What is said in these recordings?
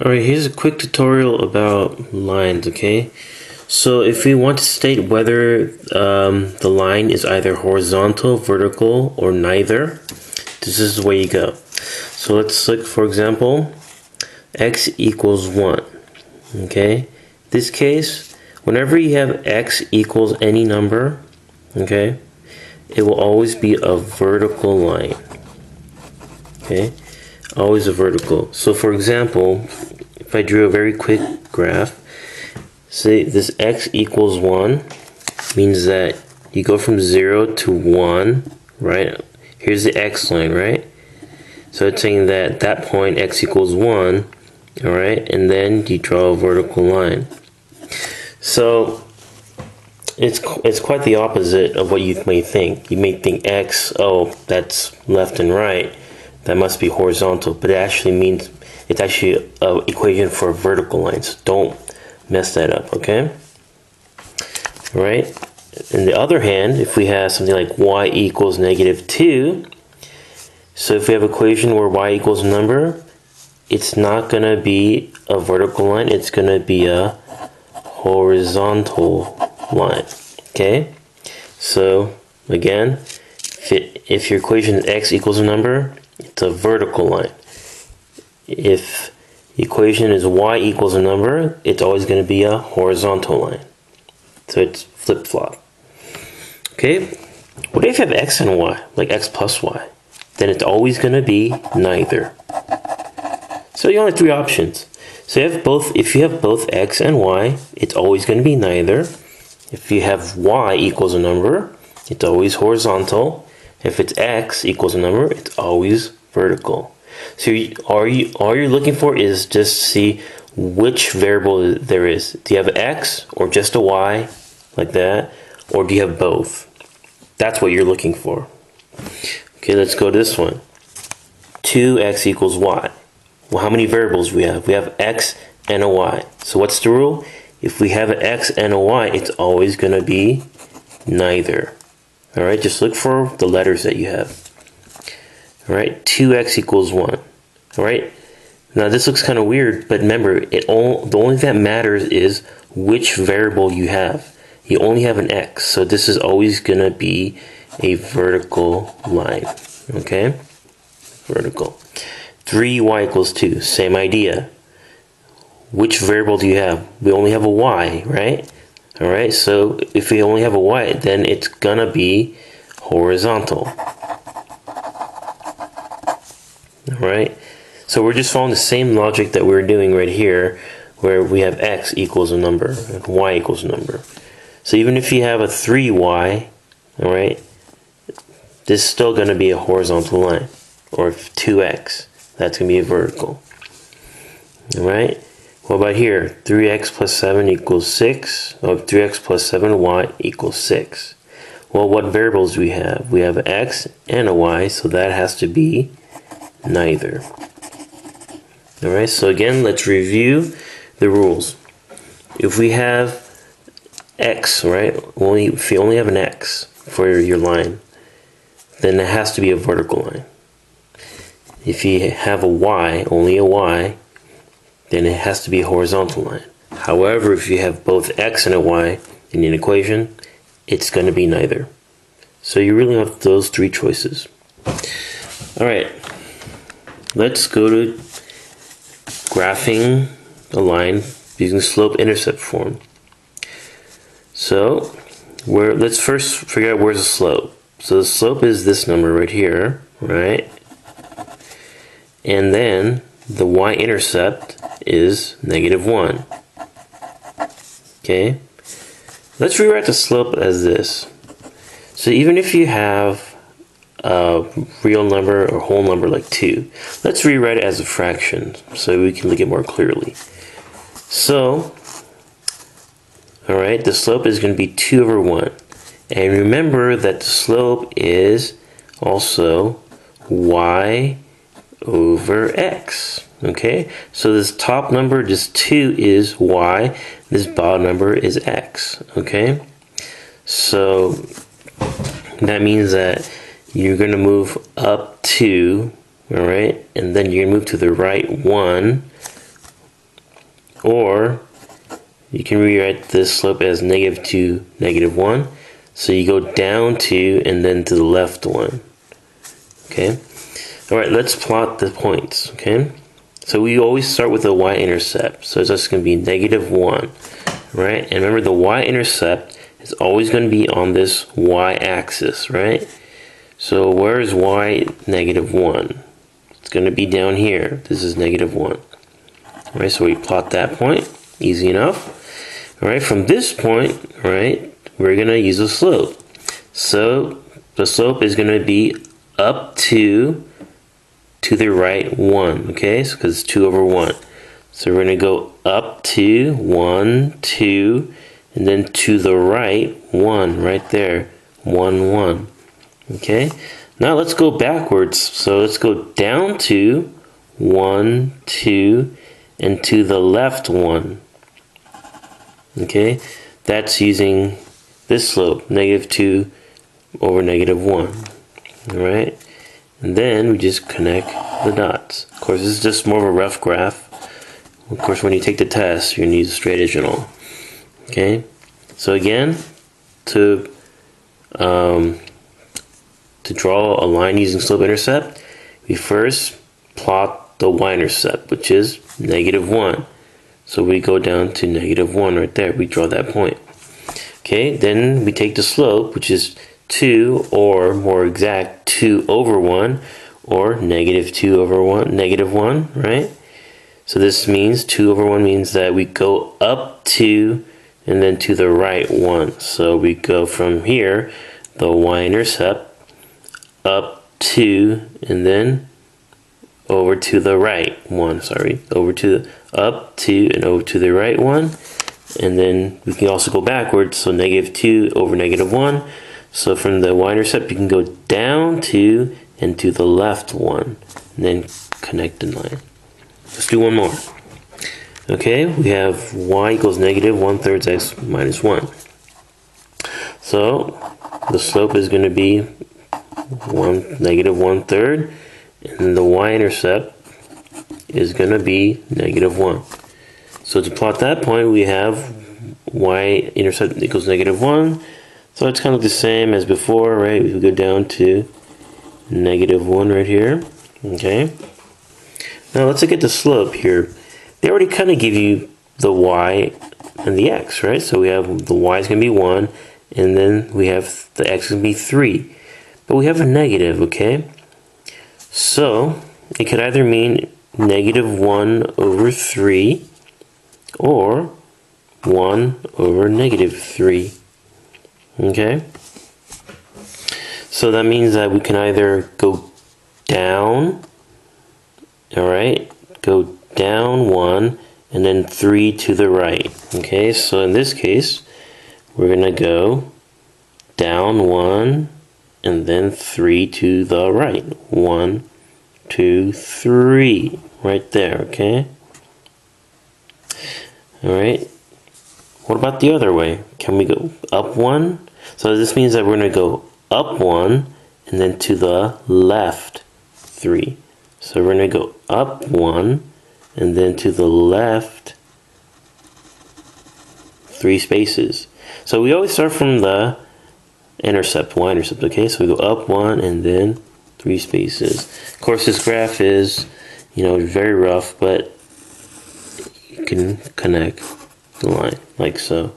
Alright, here's a quick tutorial about lines, okay? So if we want to state whether the line is either horizontal, vertical, or neither, this is the way you go. So let's look, for example, x equals 1, okay? This case, whenever you have x equals any number, okay, it will always be a vertical line, okay? Always a vertical. So for example, if I drew a very quick graph, say this x equals 1 means that you go from 0 to 1, right? Here's the x line, right? So it's saying that at that point x equals 1, all right? And then you draw a vertical line. So it's quite the opposite of what you may think. You may think x, oh, that's left and right. That must be horizontal, but it actually means it's actually an equation for vertical lines. Don't mess that up, okay? All right. On the other hand, if we have something like y equals -2, so if we have an equation where y equals a number, it's not going to be a vertical line, it's going to be a horizontal line, okay? So again, if your equation is x equals a number, it's a vertical line. If the equation is y equals a number, it's always going to be a horizontal line. So it's flip-flop. Okay? What if you have x and y, like x plus y? Then it's always going to be neither. So you only have three options. So if you have both x and y, it's always going to be neither. If you have y equals a number, it's always horizontal. If it's x equals a number, it's always vertical. So all you're looking for is just to see which variable there is. Do you have x or just a y, like that? Or do you have both? That's what you're looking for. Okay, let's go to this one. 2x equals y. Well, how many variables do we have? We have x and a y. So what's the rule? If we have an x and a y, it's always going to be neither. All right, just look for the letters that you have. All right, 2x equals 1. All right, now this looks kind of weird, but remember, the only thing that matters is which variable you have. You only have an x, so this is always going to be a vertical line. Okay, vertical. 3y equals 2, same idea. Which variable do you have? We only have a y, right? All right, so if we only have a y, then it's gonna be horizontal. All right, so we're just following the same logic that we're doing right here, where we have x equals a number and y equals a number. So even if you have a 3y, all right, this is still gonna be a horizontal line. Or 2x, that's gonna be a vertical. All right. What about here? 3x plus 7 equals 6. Oh, 3x plus 7y equals 6. Well, what variables do we have? We have an x and a y, so that has to be neither. Alright, so again, let's review the rules. If we have x, right? If you only have an x for your line, then it has to be a vertical line. If you have a y, only a y, then it has to be a horizontal line. However, if you have both x and a y in an equation, it's going to be neither. So you really have those three choices. Alright, let's go to graphing a line using slope-intercept form. So let's first figure out where's the slope. So the slope is this number right here, right? And then the y-intercept is -1. Okay? Let's rewrite the slope as this. So even if you have a real number or whole number like 2, let's rewrite it as a fraction so we can look at it more clearly. So, alright, the slope is going to be 2 over 1. And remember that the slope is also y over x. Okay, so this top number, just 2, is y. This bottom number is x. Okay, so that means that you're going to move up 2, all right, and then you're going to move to the right 1, Or you can rewrite this slope as -2, -1. So you go down 2 and then to the left 1. Okay? Alright, let's plot the points. Okay? So we always start with the y-intercept. So it's just going to be -1. Right? And remember, the y-intercept is always going to be on this y-axis. Right? So where is y -1? It's going to be down here. This is -1. Right? So we plot that point. Easy enough. Alright, from this point, right, we're going to use a slope. So the slope is going to be up to the right 1, okay, so because it's 2 over 1. So we're going to go up to 1, 2, and then to the right 1, right there, 1, 1. Okay, now let's go backwards. So let's go down to 1, 2, and to the left 1. Okay, that's using this slope, -2 over -1. Alright, and then we just connect the dots. Of course, this is just more of a rough graph. Of course, when you take the test, you're going to use a straight edge and all. Okay, so again, to draw a line using slope-intercept, we first plot the y-intercept, which is -1. So we go down to -1 right there. We draw that point. Okay, then we take the slope, which is 2, or more exact, 2 over 1, or -2 over 1, -1, right? So this means 2 over 1 means that we go up 2 and then to the right 1. So we go from here, the y-intercept, up 2 and then over to the right 1, over to up 2 and over to the right 1, and then we can also go backwards, so -2 over -1. So from the y-intercept you can go down 2 and to the left 1, and then connect the line. Let's do one more. Okay, we have y equals -1/3 x minus 1. So the slope is going to be -1/3, and the y-intercept is going to be -1. So to plot that point, we have y-intercept equals -1. So it's kind of the same as before, right? We go down to -1 right here. Okay. Now let's look at the slope here. They already kind of give you the y and the x, right? So we have the y is going to be 1, and then we have the x is going to be 3. But we have a negative, okay? So it could either mean -1 over 3 or 1 over -3. Okay? So that means that we can either go down, alright, go down 1 and then 3 to the right. Okay, so in this case, we're going to go down 1 and then 3 to the right. 1, 2, 3. Right there, okay? Alright. What about the other way? Can we go up 1? So this means that we're going to go up 1 and then to the left 3. So we're going to go up 1 and then to the left 3 spaces. So we always start from the intercept, y-intercept, okay? So we go up 1 and then 3 spaces. Of course, this graph is, very rough, but you can connect the line like so.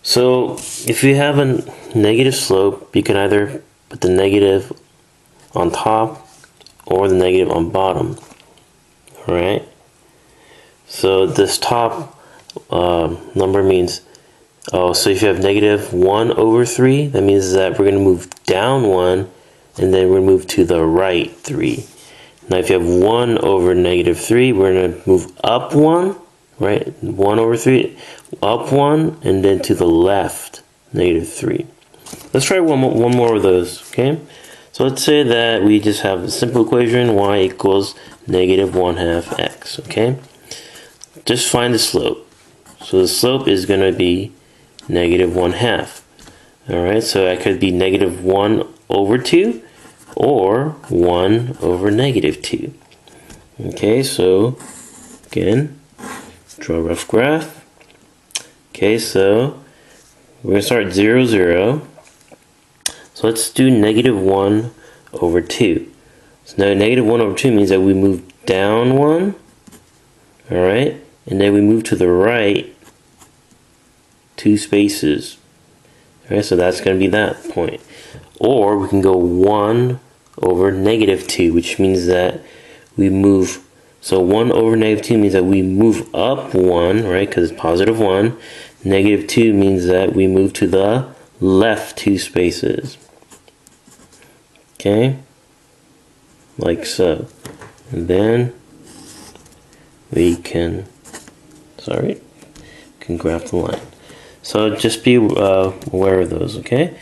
So if you have a negative slope, you can either put the negative on top or the negative on bottom. Alright? So this top number means, so if you have -1 over 3, that means that we're going to move down 1 and then we're going to move to the right 3. Now if you have 1 over -3, we're going to move up 1, right? 1 over 3, up 1, and then to the left, -3. Let's try one more of those, okay? So let's say that we just have a simple equation, y equals -1/2 x, okay? Just find the slope. So the slope is going to be -1/2. Alright, so that could be -1 over 2 or 1 over -2. Okay, so again, Draw a rough graph. Okay, so we're going to start 0, 0. So let's do -1 over 2. So now -1 over 2 means that we move down 1. Alright? And then we move to the right 2 spaces. Alright, so that's going to be that point. Or we can go 1 over -2, which means that we move. So 1 over -2 means that we move up 1, right? Because it's +1. -2 means that we move to the left 2 spaces. Okay? Like so. And then we can graph the line. So just be aware of those, okay?